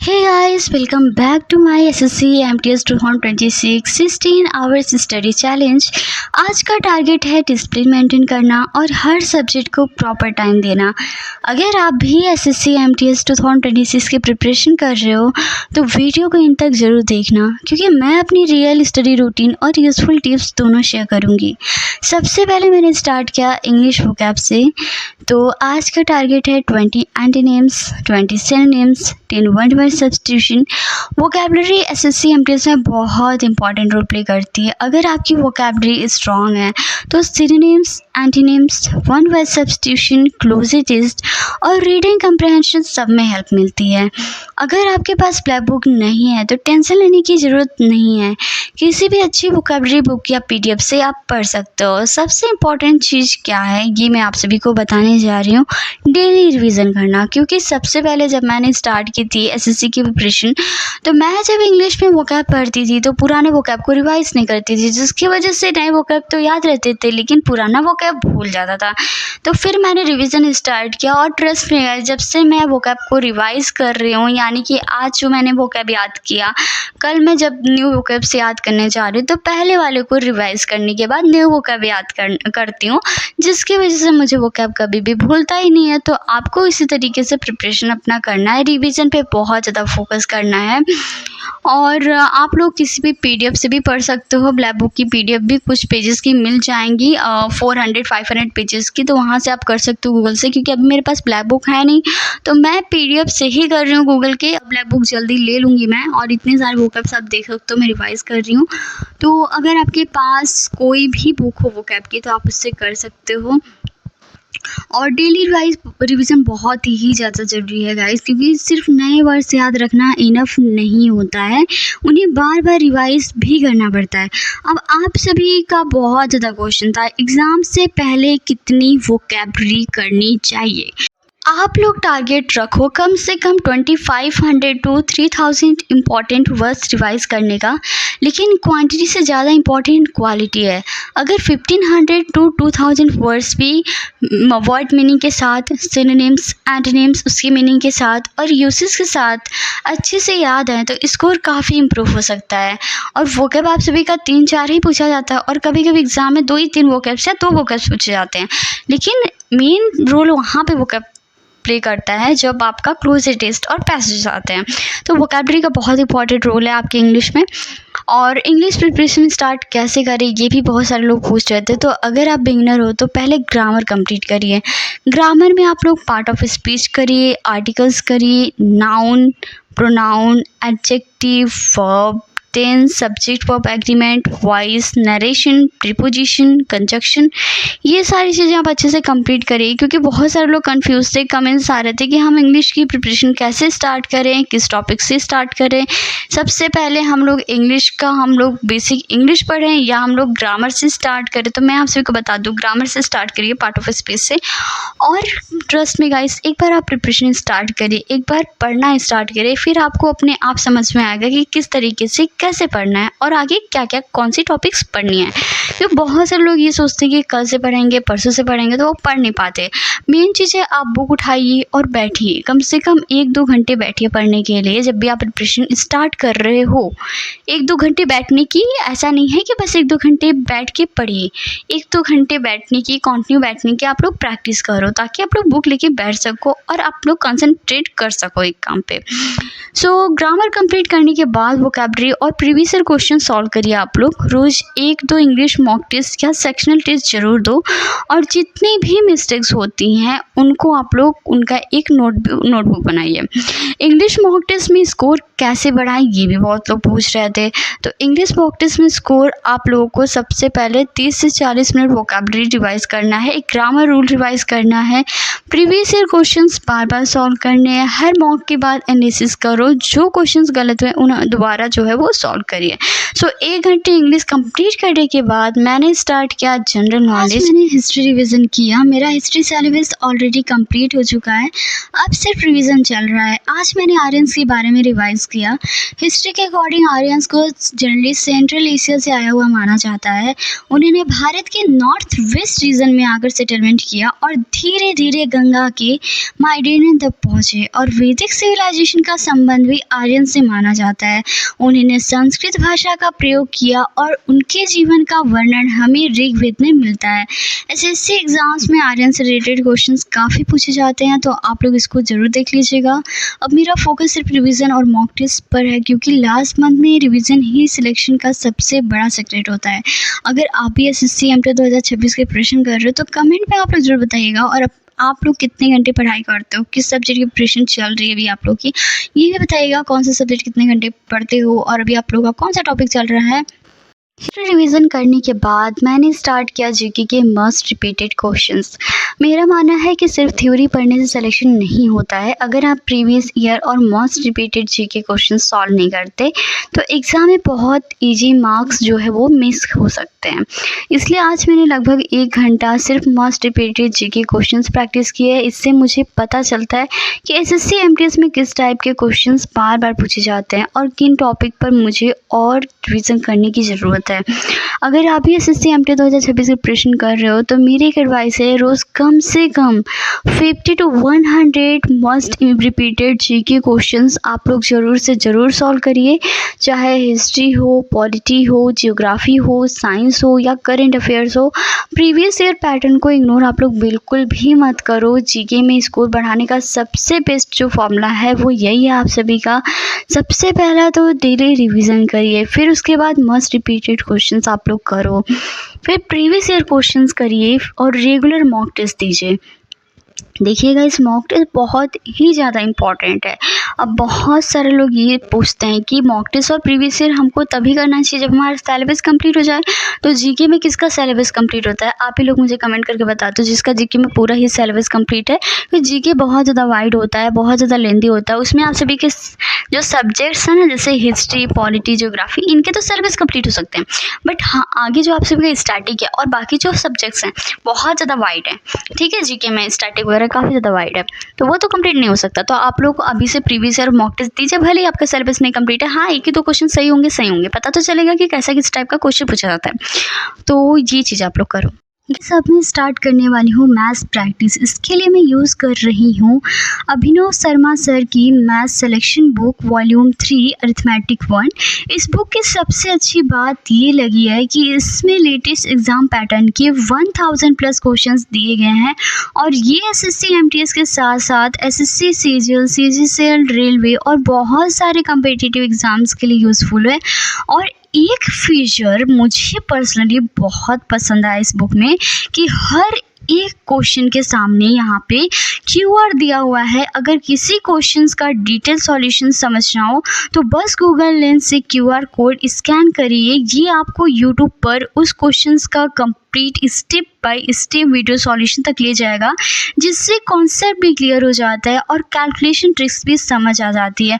Hey guys, welcome back to my SSC MTS 2026 16 hours study challenge. आज का target है discipline maintain करना और हर सब्जेक्ट को प्रॉपर टाइम देना। अगर आप भी SSC MTS 2026 की प्रिपरेशन कर रहे हो तो वीडियो को इन तक ज़रूर देखना, क्योंकि मैं अपनी रियल स्टडी रूटीन और यूज़फुल टिप्स दोनों शेयर करूँगी। सबसे पहले मैंने स्टार्ट किया इंग्लिश वोकैब से। तो आज का टारगेट है 20 एंटीनेम्स, 20 synonyms, 10 one word substitution. Vocabulary SSC MTS में बहुत इंपॉर्टेंट रोल प्ले करती है। अगर आपकी वोकैबलरी स्ट्रॉन्ग है तो सिनोनिम्स, एंटीनेम्स, वन वर्ड सब्स्टिट्यूशन, क्लोजेटिस्ट और रीडिंग कंप्रहेंशन सब में हेल्प मिलती है। अगर आपके पास ब्लैक बुक नहीं है तो टेंशन लेने की ज़रूरत नहीं है, किसी भी अच्छी वोकैबलरी बुक या PDF से आप पढ़ सकते हो। सबसे इम्पॉर्टेंट चीज़ क्या है ये मैं आप सभी को बताने जा रही हूँ, डेली रिवीजन करना। क्योंकि सबसे पहले जब मैंने स्टार्ट की थी SSC की प्रिपरेशन, तो मैं जब इंग्लिश में वोकैब पढ़ती थी तो पुराने वोकैब को रिवाइज नहीं करती थी, जिसकी वजह से नए वोकैब तो याद रहते थे लेकिन पुराना वोकैब भूल जाता था। तो फिर मैंने रिवीजन स्टार्ट किया और ट्रस्ट में गाइस, जब से मैं वोकैब को रिवाइज कर रही हूँ, यानी कि आज जो मैंने वोकैब याद किया, कल मैं जब न्यू वोकैब से याद करने जा रही हूँ तो पहले वाले को रिवाइज करने के बाद न्यू वोकैब याद करती हूँ, जिसकी वजह से मुझे वोकैब कभी भी भूलता ही नहीं है। तो आपको इसी तरीके से प्रिपरेशन अपना करना है, रिवीजन पे बहुत ज़्यादा फोकस करना है। और आप लोग किसी भी PDF से भी पढ़ सकते हो। ब्लैक बुक की PDF भी कुछ पेजेस की मिल जाएंगी, 400-500 पेजेस की, तो वहाँ से आप कर सकते हो गूगल से। क्योंकि अभी मेरे पास ब्लैक बुक है नहीं तो मैं PDF से ही कर रही हूँ गूगल के। ब्लैक बुक जल्दी ले लूँगी मैं, और इतने सारे वोकैब्स आप देख सकते हो मैं रिवाइज कर रही हूँ। तो अगर आपके पास कोई भी बुक हो वोकैब की तो आप उससे कर सकते हो। और डेली रिवीजन बहुत ही ज़्यादा ज़रूरी है गाइस, क्योंकि सिर्फ नए वर्ड्स याद रखना इनफ नहीं होता है, उन्हें बार बार रिवाइज भी करना पड़ता है। अब आप सभी का बहुत ज़्यादा क्वेश्चन था, एग्ज़ाम से पहले कितनी वोकैबलरी करनी चाहिए। आप लोग टारगेट रखो कम से कम 2500 to 3000 इम्पॉर्टेंट वर्ड्स रिवाइज करने का, लेकिन क्वांटिटी से ज़्यादा इम्पॉर्टेंट क्वालिटी है। अगर 1500 to 2000 वर्ड्स भी वर्ड मीनिंग के साथ, सिनोनिम्स, एंटोनिम्स उसकी मीनिंग के साथ और यूसेस के साथ अच्छे से याद है तो स्कोर काफ़ी इम्प्रूव हो सकता है। और वोकैब आप सभी का 3-4 ही पूछा जाता है, और कभी कभी एग्जाम में 2 ही 3 वोकैब्स या 2 वोकैब्स पूछे जाते हैं, लेकिन मेन रोल वहाँ पे वोकैब प्ले करता है जब आपका क्लोजर टेस्ट और पैसेज आते हैं। तो वोकैबलरी का बहुत इंपॉर्टेंट रोल है आपके इंग्लिश में। और इंग्लिश प्रिपरेशन स्टार्ट कैसे करें ये भी बहुत सारे लोग पूछ रहे थे। तो अगर आप बिगिनर हो तो पहले ग्रामर कंप्लीट करिए। ग्रामर में आप लोग पार्ट ऑफ स्पीच करिए, आर्टिकल्स करिए, noun, pronoun, adjective, verb, tense, subject verb agreement, voice, narration, preposition, conjunction, ये सारी चीज़ें आप अच्छे से कंप्लीट करिए। क्योंकि बहुत सारे लोग कंफ्यूज थे, कमेंट्स आ रहे थे कि हम इंग्लिश की प्रिपरेशन कैसे स्टार्ट करें, किस टॉपिक से स्टार्ट करें। सबसे पहले हम लोग इंग्लिश का बेसिक इंग्लिश पढ़ें या हम लोग ग्रामर से स्टार्ट करें। तो मैं आप सभी को बता दूँ, ग्रामर से स्टार्ट करिए, पार्ट ऑफ स्पीच से। और ट्रस्ट में गाइस, एक बार आप प्रिपरेशन स्टार्ट करिए, एक बार पढ़ना स्टार्ट करिए, फिर आपको अपने आप समझ में आएगा कि किस तरीके से कैसे पढ़ना है और आगे क्या क्या कौन सी टॉपिक्स पढ़नी है। क्योंकि बहुत सारे लोग ये सोचते हैं कि कल से पढ़ेंगे, परसों से पढ़ेंगे, तो वो पढ़ नहीं पाते। मेन चीज़ है आप बुक उठाइए और बैठिए, कम से कम 1-2 घंटे बैठिए पढ़ने के लिए। जब भी आप प्रिपरेशन स्टार्ट कर रहे हो 1-2 घंटे बैठने की, ऐसा नहीं है कि बस 1-2 घंटे बैठ के पढ़िए, 1-2 घंटे बैठने की, कंटिन्यू बैठने की आप लोग प्रैक्टिस करो, ताकि आप लोग बुक लेके बैठ सको और आप लोग कंसंट्रेट कर सको एक काम पे। सो ग्रामर कंप्लीट करने के बाद वोकैबलरी और प्रीवियस ईयर क्वेश्चन सॉल्व करिए। आप लोग रोज़ 1-2 इंग्लिश मॉक टेस्ट या सेक्शनल टेस्ट जरूर दो, और जितनी भी मिस्टेक्स होती हैं उनको आप लोग उनका एक नोटबुक बनाइए। इंग्लिश मॉक टेस्ट में स्कोर कैसे बढ़ाएं ये भी बहुत लोग पूछ रहे थे। तो इंग्लिश मॉक टेस्ट में स्कोर आप लोगों को सबसे पहले 30 से 40 मिनट वोकैबलरी रिवाइज करना है, एक ग्रामर रूल रिवाइज करना है, प्रीवियस ईयर क्वेश्चंस बार बार सॉल्व करने हैं, हर मॉक के बाद एनालिसिस करो, जो क्वेश्चंस गलत हुए उन्हें दोबारा जो है वो सॉल्व करिए। सो 1 घंटे इंग्लिश कंप्लीट करने के बाद बाद मैंने स्टार्ट किया जनरल नॉलेज। मैंने हिस्ट्री रिवीजन किया। मेरा हिस्ट्री सिलेबस ऑलरेडी कंप्लीट हो चुका है, अब सिर्फ रिवीजन चल रहा है। आज मैंने आर्यंस के बारे में रिवाइज किया। हिस्ट्री के अकॉर्डिंग आर्यंस को जनरली सेंट्रल एशिया से आया हुआ माना जाता है। उन्होंने भारत के नॉर्थ वेस्ट रीजन में आकर सेटलमेंट किया और धीरे धीरे गंगा के माइडेनियन तक पहुँचे और वैदिक सिविलाइजेशन का संबंध भी आर्यन से माना जाता है। उन्होंने संस्कृत भाषा का प्रयोग किया और उनके जीवन का वर्णन हमें ऋग्वेद में मिलता है। एसएससी एग्जाम्स में आर्यन से रिलेटेड क्वेश्चंस काफ़ी पूछे जाते हैं, तो आप लोग इसको ज़रूर देख लीजिएगा। अब मेरा फोकस सिर्फ रिवीजन और मॉक टेस्ट पर है, क्योंकि लास्ट मंथ में रिवीजन ही सिलेक्शन का सबसे बड़ा सीक्रेट होता है। अगर आप भी एसएससी एमटी 2026 के प्रिपरेशन कर रहे हो तो कमेंट में आप लोग जरूर बताइएगा। और आप लोग कितने घंटे पढ़ाई करते हो, किस सब्जेक्ट की प्रिपरेशन चल रही है अभी आप लोग की, ये भी बताइएगा। कौन सा सब्जेक्ट कितने घंटे पढ़ते हो और अभी आप लोग का कौन सा टॉपिक चल रहा है। हिस्ट्री रिवीजन करने के बाद मैंने स्टार्ट किया जीके के मस्ट रिपीटेड क्वेश्चंस। मेरा मानना है कि सिर्फ थ्योरी पढ़ने से सिलेक्शन नहीं होता है। अगर आप प्रीवियस ईयर और must repeated GK question solve नहीं करते तो एग्ज़ाम में बहुत इजी मार्क्स जो है वो मिस हो सकते हैं। इसलिए आज मैंने लगभग 1 घंटा सिर्फ must repeated GK questions practice किए हैं। इससे मुझे पता चलता है कि एसएससी एमटीएस में किस टाइप के क्वेश्चंस बार बार पूछे जाते हैं और किन टॉपिक पर मुझे और रिवीजन करने की ज़रूरत है। अगर आप भी एसएससी एमटी 2026 की प्रिपरेशन कर रहे हो तो मेरी एक एडवाइस है, रोज़ कम से कम 50 to 100 must repeated GK questions आप लोग ज़रूर से ज़रूर सॉल्व करिए। चाहे हिस्ट्री हो, पॉलिटी हो, जियोग्राफी हो, साइंस हो या करंट अफेयर्स हो। प्रीवियस ईयर पैटर्न को इग्नोर आप लोग बिल्कुल भी मत करो। जीके में स्कोर बढ़ाने का सबसे बेस्ट जो फॉर्मूला है वो यही है आप सभी का। सबसे पहला तो डेली रिवीजन करिए, फिर उसके बाद मस्ट रिपीटेड क्वेश्चंस आप लोग करो, फिर प्रीवियस ईयर क्वेश्चंस करिए और रेगुलर मॉक टेस्ट दीजिए। देखिएगा इस मॉक टेस्ट बहुत ही ज़्यादा इम्पॉर्टेंट है। अब बहुत सारे लोग ये पूछते हैं कि मॉक टेस्ट और प्रीवियस ईयर हमको तभी करना चाहिए जब हमारा सिलेबस कंप्लीट हो जाए। तो जीके में किसका सिलेबस कंप्लीट होता है, आप ही लोग मुझे कमेंट करके बता दो जिसका जीके में पूरा ही सिलेबस कंप्लीट है। तो जीके बहुत ज़्यादा वाइड होता है, बहुत ज़्यादा लेंदी होता है। उसमें आप सभी के जो सब्जेक्ट्स हैं ना, जैसे हिस्ट्री, पॉलिटी, जियोग्राफी, इनके तो सिलेबस कंप्लीट हो सकते हैं, बट हाँ आगे जो आप सभी का स्टैटिक है और बाकी जो सब्जेक्ट्स हैं बहुत ज़्यादा वाइड है। ठीक है, जीके में स्टैटिक वगैरह काफ़ी ज़्यादा वाइड है, तो वो तो कंप्लीट नहीं हो सकता। तो आप लोग अभी से प्रीवियस ईयर मॉक टेस्ट दीजिए, भले ही आपका सिलेबस नहीं कंप्लीट है। हाँ, एक ही दो क्वेश्चन सही होंगे, पता तो चलेगा कि कैसा किस टाइप का क्वेश्चन पूछा जाता है। तो ये चीज़ आप लोग करो। ये सब मैं स्टार्ट करने वाली हूँ मैथ्स प्रैक्टिस। इसके लिए मैं यूज़ कर रही हूँ अभिनव शर्मा सर की maths selection book volume 3 arithmetic 1। इस बुक की सबसे अच्छी बात ये लगी है कि इसमें लेटेस्ट एग्ज़ाम पैटर्न के 1000 प्लस क्वेश्चंस दिए गए हैं और ये एसएससी एमटीएस के साथ साथ एसएससी सीजीएल, सीजीसीएल, रेलवे और बहुत सारे कम्पिटिटिव एग्ज़ाम्स के लिए यूज़फुल है। और एक फीचर मुझे पर्सनली बहुत पसंद आया इस बुक में कि हर एक क्वेश्चन के सामने यहाँ पे क्यूआर दिया हुआ है। अगर किसी क्वेश्चंस का डिटेल सॉल्यूशन समझना हो तो बस गूगल लेंस से क्यूआर कोड स्कैन करिए। ये आपको यूट्यूब पर उस क्वेश्चंस का complete step by step video solution तक ले जाएगा, जिससे कॉन्सेप्ट भी क्लियर हो जाता है और कैलकुलेशन ट्रिक्स भी समझ आ जाती है।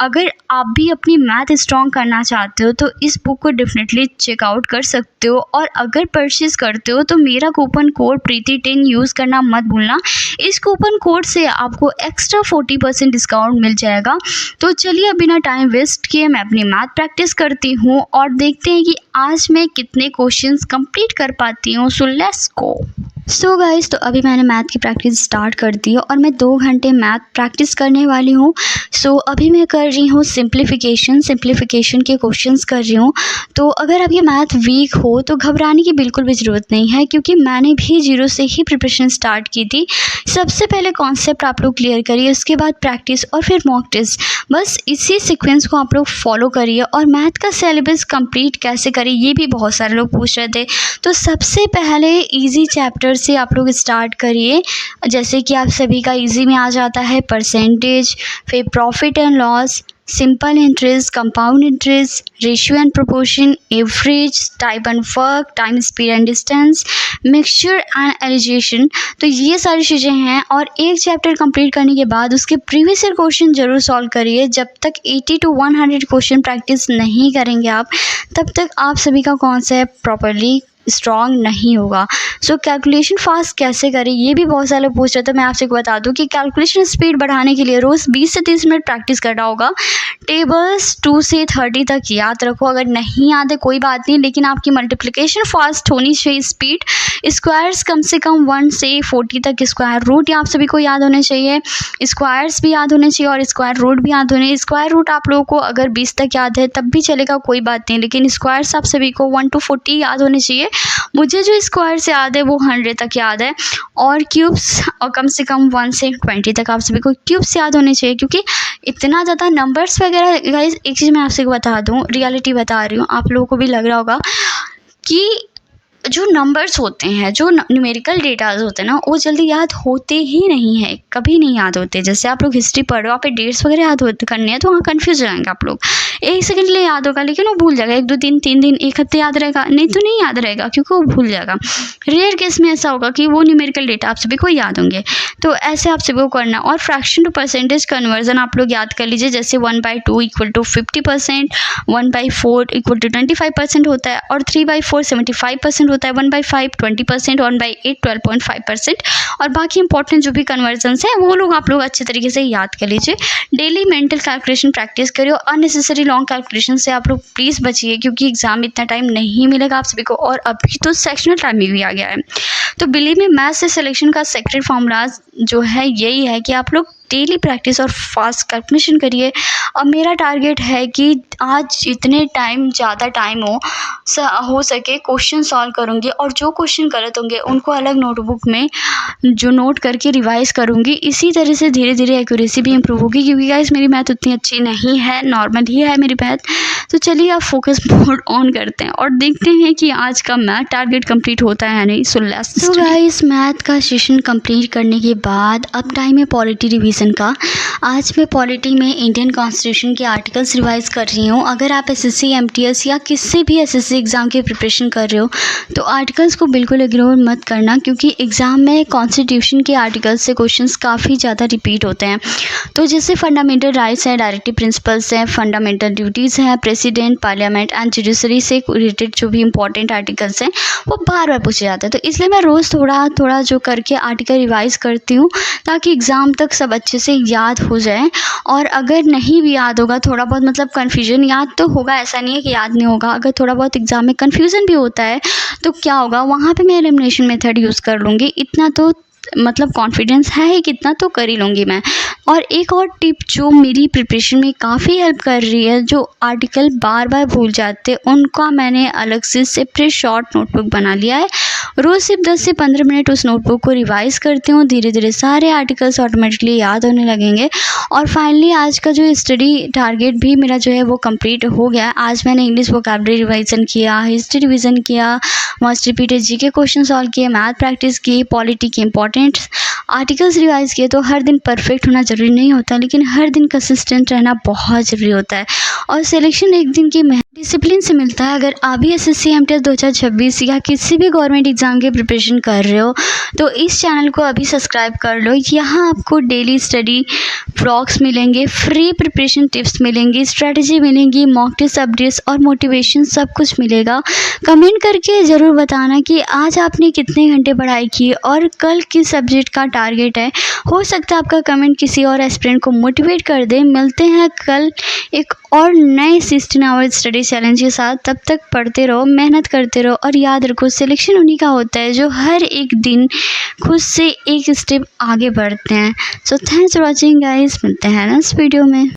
अगर आप भी अपनी मैथ स्ट्रॉन्ग करना चाहते हो तो इस बुक को डेफिनेटली चेकआउट कर सकते हो। और अगर परचेज़ करते हो तो मेरा कूपन कोड प्रीति10 यूज़ करना मत भूलना। इस कूपन कोड से आपको एक्स्ट्रा 40% डिस्काउंट मिल जाएगा। तो चलिए बिना टाइम वेस्ट किए मैं अपनी मैथ प्रैक्टिस करती हूँ और देखते हैं कि आज मैं कितने क्वेश्चंस कंप्लीट कर पाती हूँ। So let's go. So guys, तो अभी मैंने मैथ की प्रैक्टिस स्टार्ट कर दी है और मैं 2 घंटे मैथ प्रैक्टिस करने वाली हूँ। सो अभी मैं कर रही हूँ सिंप्लीफिकेशन के क्वेश्चंस कर रही हूँ। तो अगर आप ये मैथ वीक हो तो घबराने की बिल्कुल भी ज़रूरत नहीं है, क्योंकि मैंने भी जीरो से ही प्रिपरेशन स्टार्ट की थी। सबसे पहले कॉन्सेप्ट आप लोग क्लियर करिए, उसके बाद प्रैक्टिस और फिर मॉक टेस्ट। बस इसी सीक्वेंस को आप लोग फॉलो करिए। और मैथ का सिलेबस कंप्लीट कैसे करें ये भी बहुत सारे लोग पूछ रहे थे। तो सबसे पहले ईजी चैप्टर से आप लोग स्टार्ट करिए। जैसे कि आप सभी का इजी में आ जाता है परसेंटेज, फिर profit and loss, simple interest, compound interest, ratio and proportion, average, type and work, time, speed and distance, mixture and allegation. तो ये सारी चीज़ें हैं और एक चैप्टर कंप्लीट करने के बाद उसके प्रीवियस ईयर क्वेश्चन जरूर सॉल्व करिए। जब तक 80 to 100 क्वेश्चन प्रैक्टिस नहीं करेंगे आप, तब तक आप सभी का कॉन्सेप्ट प्रॉपरली स्ट्रॉन्ग नहीं होगा। सो कैलकुलेशन फास्ट कैसे करें, ये भी बहुत सारे लोग पूछ रहे थे। मैं आपसे बता दूं कि कैलकुलेशन स्पीड बढ़ाने के लिए रोज़ 20 से 30 मिनट प्रैक्टिस करना होगा। टेबल्स 2 से 30 तक याद रखो, अगर नहीं याद है कोई बात नहीं, लेकिन आपकी मल्टीप्लिकेशन फास्ट होनी चाहिए स्पीड। स्क्वायर्स कम से कम 1 से 40 तक स्क्वायर रूट आप सभी को याद होने चाहिए। स्क्वायर्स भी याद होने चाहिए और स्क्वायर रूट भी याद होने। स्क्वायर रूट आप लोगों को अगर 20 तक याद है तब भी चलेगा, कोई बात नहीं, लेकिन स्क्वायर्स आप सभी को 1 to 40 याद होने चाहिए। मुझे जो स्क्वायर से याद है वो 100 तक याद है। और क्यूब्स और कम से कम 1 से 20 तक आप सभी को क्यूब्स याद होने चाहिए, क्योंकि इतना ज़्यादा नंबर्स वगैरह। गाइस एक चीज़ मैं आपसे बता दूँ, रियलिटी बता रही हूँ, आप लोगों को भी लग रहा होगा कि जो नंबर्स होते हैं, जो न्यूमेरिकल डेटाज होते हैं ना, वो जल्दी याद होते ही नहीं है, कभी नहीं याद होते। जैसे आप लोग हिस्ट्री पढ़ रहे हो, आप डेट्स वगैरह याद होते करने हैं तो वहाँ कन्फ्यूज हो जाएंगे आप लोग। 1 सेकंड के लिए याद होगा लेकिन वो भूल जाएगा, 1 2 3 3 दिन 1 हफ्ते याद रहेगा, नहीं तो नहीं याद रहेगा क्योंकि वो भूल जाएगा। रेयर केस में ऐसा होगा कि वो न्यूमेरिकल डेटा आप सभी को याद होंगे। तो ऐसे आप सभी को करना। और फ्रैक्शन टू परसेंटेज कन्वर्जन आप लोग याद कर लीजिए, जैसे 1/2 इक्वल टू 50%, 1/4 इक्वल टू 25% होता है, और 3/4 75% होता है, 1/5 20%, 1/8 12.5%। और बाकी इंपॉर्टेंट जो भी कन्वर्जन्स हैं वो लोग आप लोग अच्छे तरीके से याद कर लीजिए। डेली मेंटल कैलकुलेशन प्रैक्टिस करिए, अननेसेसरी लॉन्ग कैलकुलेशन से आप लोग प्लीज़ बचिए, क्योंकि एग्जाम में इतना टाइम नहीं मिलेगा आप सभी को, और अभी तो सेक्शनल टाइम भी आ गया है। तो बिलीव में मैथ से सिलेक्शन का सेक्रेट फॉर्मूला जो है यही है कि आप लोग डेली प्रैक्टिस और फास्ट कैलकुलेशन करिए। और मेरा टारगेट है कि आज जितने टाइम ज़्यादा टाइम हो सके क्वेश्चन सॉल्व करूँगी, और जो क्वेश्चन गलत होंगे उनको अलग नोटबुक में जो नोट करके रिवाइज़ करूँगी। इसी तरह से धीरे धीरे एक्यूरेसी भी इंप्रूव होगी, क्योंकि गाइस मेरी मैथ उतनी अच्छी नहीं है, नॉर्मल ही है मेरी मैथ। तो चलिए अब फोकस मोड ऑन करते हैं और देखते हैं कि आज का मैथ टारगेट कंप्लीट होता है या नहीं। So let's. तो गाइस मैथ का सेशन कंप्लीट करने के बाद अब टाइम है पॉलिटी रिवीजन का। आज मैं पॉलिटी में इंडियन कॉन्स्टिट्यूशन के आर्टिकल्स रिवाइज कर रही हूँ। अगर आप एसएससी एमटीएस या किसी भी एसएससी एग्ज़ाम की प्रिपरेशन कर रहे हो तो आर्टिकल्स को बिल्कुल इग्नोर मत करना, क्योंकि एग्ज़ाम में कॉन्स्टिट्यूशन के आर्टिकल्स से क्वेश्चंस काफ़ी ज़्यादा रिपीट होते हैं। तो जैसे फंडामेंटल राइट्स हैं, डायरेक्टिव प्रिंसिपल्स हैं, फंडामेंटल ड्यूटीज़ हैं, प्रेसिडेंट, पार्लियामेंट एंड जुडिशरी से रिलेटेड जो भी इंपॉर्टेंट आर्टिकल्स हैं वो बार बार पूछे जाते हैं। तो इसलिए मैं रोज़ थोड़ा थोड़ा जो करके आर्टिकल रिवाइज़ करती हूँ, ताकि एग्ज़ाम तक सब अच्छे से याद हो जाए। और अगर नहीं भी याद होगा, थोड़ा बहुत मतलब कन्फ्यूजन, याद तो होगा, ऐसा नहीं है कि याद नहीं होगा, अगर थोड़ा बहुत एग्ज़ाम में कन्फ्यूज़न भी होता है तो क्या होगा, वहाँ पे मैं एलिमिनेशन मेथड यूज़ कर लूँगी। इतना तो मतलब कॉन्फिडेंस है ही, कितना तो कर ही लूँगी मैं। और एक और टिप जो मेरी प्रिपरेशन में काफ़ी हेल्प कर रही है, जो आर्टिकल बार बार भूल जाते उनका मैंने अलग से सेपरेट शॉर्ट नोटबुक बना लिया है। रोज़ सिर्फ 10 से 15 मिनट उस नोटबुक को रिवाइज़ करती हूँ, धीरे धीरे सारे आर्टिकल्स ऑटोमेटिकली याद होने लगेंगे। और फाइनली आज का जो स्टडी टारगेट भी मेरा जो है वो कंप्लीट हो गया। आज मैंने इंग्लिश वोकैबुलरी रिवीजन किया, हिस्ट्री रिवीजन किया, must repeated GK question solve किए, मैथ प्रैक्टिस की, पॉलिटी के इंपॉर्टेंट आर्टिकल्स रिवाइज किए। तो हर दिन परफेक्ट होना ज़रूरी नहीं होता, लेकिन हर दिन कंसिस्टेंट रहना बहुत ज़रूरी होता है। और सिलेक्शन एक दिन की डिसिप्लिन से मिलता है। अगर आप भी एसएससी एमटीएस 2026 या किसी भी गवर्नमेंट एग्जाम की प्रिपरेशन कर रहे हो तो इस चैनल को अभी सब्सक्राइब कर लो। यहाँ आपको डेली स्टडी व्लॉग्स मिलेंगे, फ्री प्रिपरेशन टिप्स मिलेंगी, स्ट्रेटजी मिलेंगी, मॉक टेस्ट अपडेट्स और मोटिवेशन सब कुछ मिलेगा। कमेंट करके ज़रूर बताना कि आज आपने कितने घंटे पढ़ाई की और कल किस सब्जेक्ट का टारगेट है। हो सकता है आपका कमेंट किसी और एस्पिरेंट को मोटिवेट कर दे। मिलते हैं कल एक और नए 16 आवर स्टडी चैलेंज के साथ। तब तक पढ़ते रहो, मेहनत करते रहो और याद रखो सिलेक्शन उन्हीं का होता है जो हर एक दिन खुद से एक स्टेप आगे बढ़ते हैं। So thanks for watching guys, मिलते हैं नेक्स्ट वीडियो में।